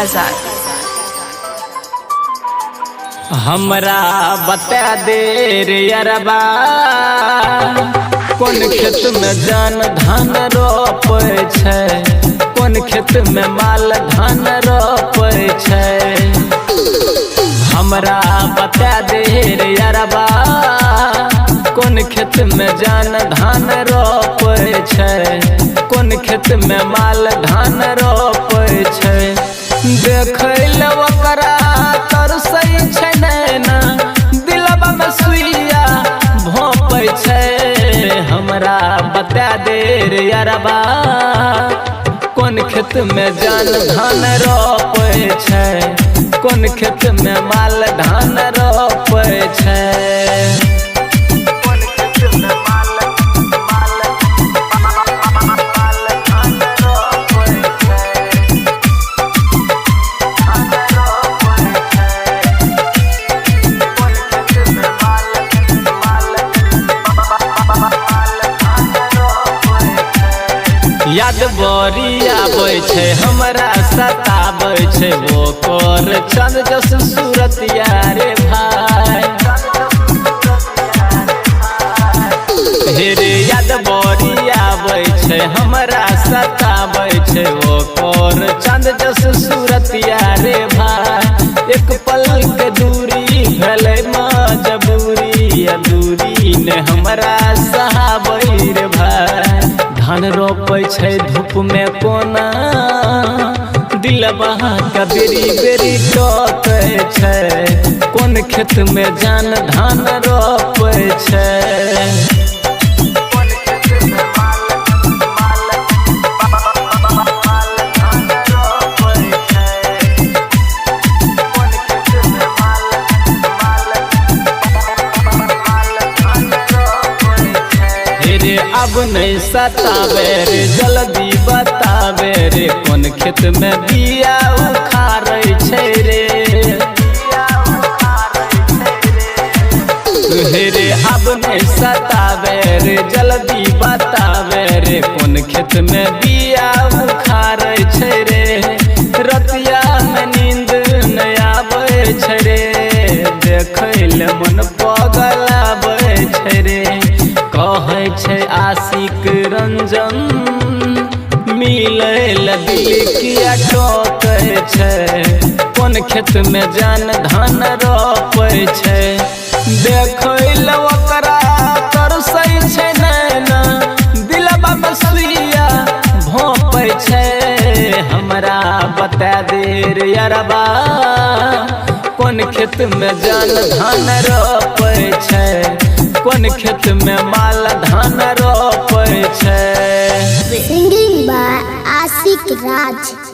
बाजार। हमरा बता दे रे यारबा कौन खेत में जान धान रोपे छै, कौन खेत में माल धान रोपे छै। हमरा बता दे रे यारबा कौन खेत में जान धान रोपे छै, कौन खेत में माल धान रोपे छै। देखै ले ओकरा तरसै छै नैना, दिलबा में सुइया भोंपै छै। हमरा बता दे रे यारबा कौन खेत में जान धान रोपे छै, कौन खेत में माल धान रोपे छै। याद बड़ी आबै छै हमरा सताबै छै, वो कर चंद जस सूरत यारे भाई। हेरे याद बड़ी आबै छै हमरा सताबै छै, वो कर चंद जस सूरत यारे भाई। एक पल के दूरी भेलै मजबूरी, दूरी ने हमरा सहाबै रे भाई। धान रोपे छै धूप में कोना, दिलबा का बेरी बेरी टोकै छै। कौन खेत में जान धान रोपे छै। अब नहीं सतावे रे जल्दी बतावे रे, कौन खेत में बिया उखाड़ै छै रे। हेरे अब नहीं सतावे रे जल्दी बतावे रे, कौन खेत में बिया उखाड़ै छै रे। रतिया में नींद नहीं आबै छै रे, देखै ले मन पगल आबै छै रे। कहै छै आशिक रंजन मिलै ले दिल किया टोकै छै। कौन खेत में जान धान रोपे छै। देखै ले ओकरा तरसै छै नैना, दिलबा में सुइया भोंपै छै। हमरा बता दे रे यारबा कौन खेत में जान धान रोपे छै, कौन खेत में माल धान रोपे छै। Singing by Ashik Raj।